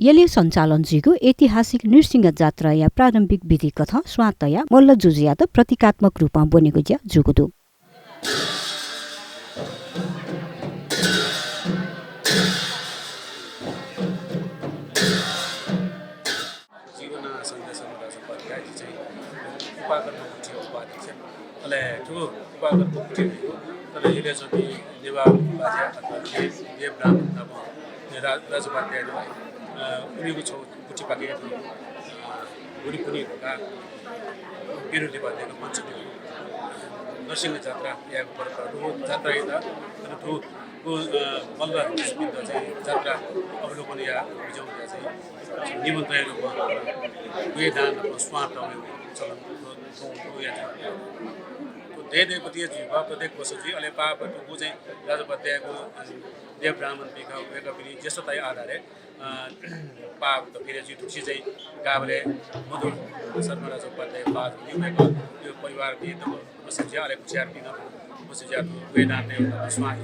यसले सञ्चालन जुगो ऐतिहासिक नृसिंह जात्रा या प्रारम्भिक विधि कथा स्वातया मल्ल जुजिया त प्रतीकात्मक रूपमा बनेको ज्या जुगुदु उनीको छौकुटी पाकेको वरिपरि भएका बिरुले बाँधेको पञ्चमी नरसिंह जात्रा यहाँको परम्परा हो जात्रा यता अनि ठुलो मल्ल बिन्द चाहिँ जात्रा अवलोकन या बुझाउनु चाहिँ निमन्त्रणमा वेदान स्वाट चलन धेरै कति जुवा प्रत्येक वर्ष चाहिँ अहिले पापटुको चाहिँ राजोपाध्यायको देव ब्राह्मण पिखा उयोका पनि ज्येष्ठताई आधारे पाप त फेरि चाहिँ ढुक्सी चाहिँ गाबले मधुर शर्मा राजोपाध्याय पाप उयोको यो परिवार बिहेत बसेपछि अहिले खुसियार पिन बसेपछि वेदान्त एउटा स्वामी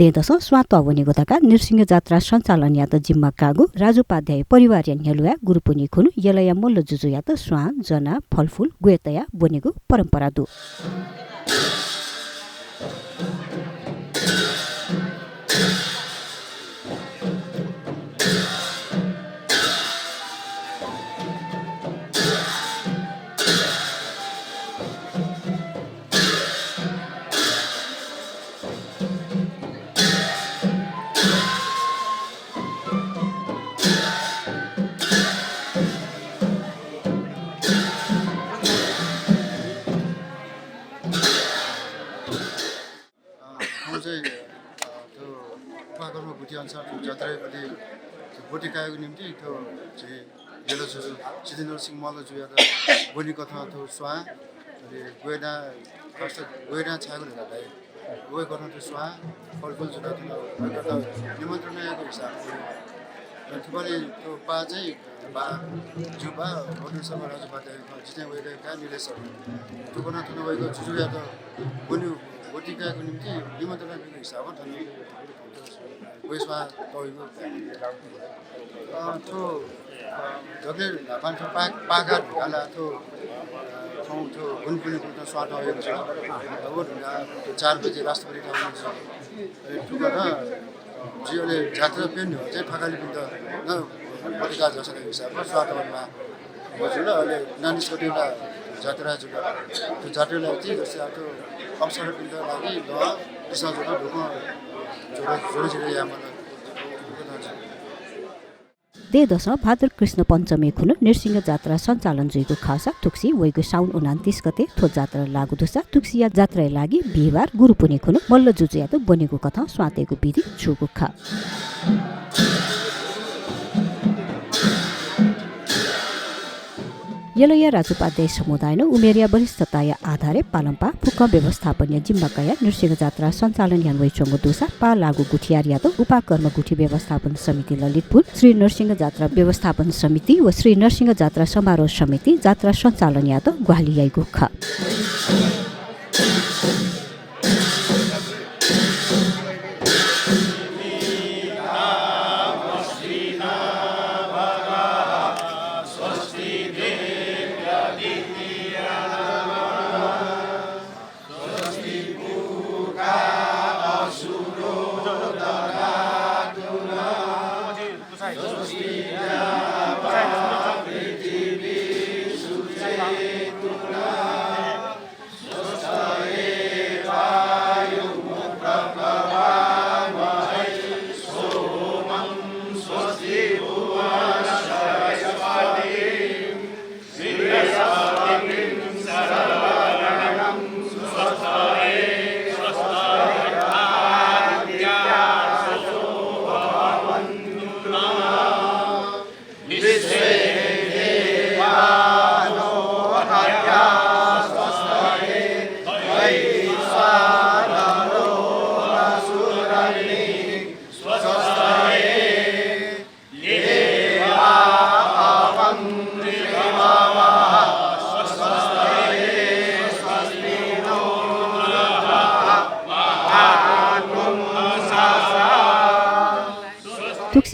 देदस स्वात भनेको तका नृसिंह जात्रा सञ्चालन या त जिम्मा कागु राजोपाध्याय परिवार या न्यलुया गुरुपुनी खुनु यलया मल्ल जुजु या त स्वा जना फलफुल गुएतया बनेको परम्परा दु बोटिकाको निम्ति त्यो चाहिँ जेलो जुजु सिद्धि नरसिंह मल्ल जुया त बोनी कथा त्यो स्वा गोएडा फर्स्ट गोएडा छागो हुँदाखेरि गए गर्न त्यो स्वा फलफुल जुटा त्यो निमन्त्रणाको हिसाबले थुपाले त्यो पा चाहिँ बा जुबा भोटेसम्म राजोपाध्यायको जिते गएका निलेशहरू त्यो गर्न नभएको जुजुया त बोनी बोटिकाको निम्ति निमन्त्रणाको हिसाबमा वेसमा तपाईँको त्यो जसले मान्छे पाका ढुङ्गाला त्यो ठाउँ त्यो गुनपुनीको त स्वाट आएको छ अब ढुङ्गा 4 बजे राष्ट्रपति ठाउँ छ टुकर जियोले जात्रा पेन्ट हो चाहिँ फकाली पनि त न पत्रिका जसको हिसाबमा स्वाटमा बज्यो र अहिले नानीको एउटा जात्रा जुगा त्यो जात्रालाई चाहिँ जस्तै त्यो अवसर पिन्द लागि ल कृष्ण जुगा ढुक्क देदस भाद्र कृष्ण पञ्चमी खुनु नृसिंह जात्रा सञ्चालन जुइको खासा तुक्सी वैको साउन 29 गते थो जात्रा लागु दुसा तुक्सिया जात्रा लागि बिहिबार गुरुपुनी खुनु मल्ल जुजुया त बनेको कथा स्वातेको विधि छुको खा यलया राजोपाध्याय समुदाय न उमेरिया वरिष्ठताया आधारे पालम्पा फुक्क व्यवस्थापनीय जिम्माकाया नृसिंह जात्रा सञ्चालन यान वैचंगो दोसा पा लागु गुठियारिया त उपाकर्म गुठी व्यवस्थापन समिति ललितपुर श्री नरसिंह जात्रा व्यवस्थापन समिति व श्री नरसिंह जात्रा समारोह समिति जात्रा सञ्चालन या त ग्वालियाइको ख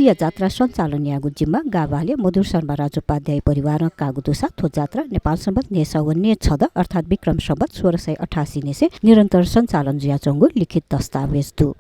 राष्ट्रिय जात्रा सञ्चालन यागु जिम्मा गाभाले मधुर शर्मा राजोपाध्याय परिवार कागु दोसा थो जात्रा नेपाल सम्बत नेसवन्य छद अर्थात् विक्रम सम्बत 1688 नेसे निरन्तर सञ्चालन ज्याचंगु लिखित दस्तावेज दु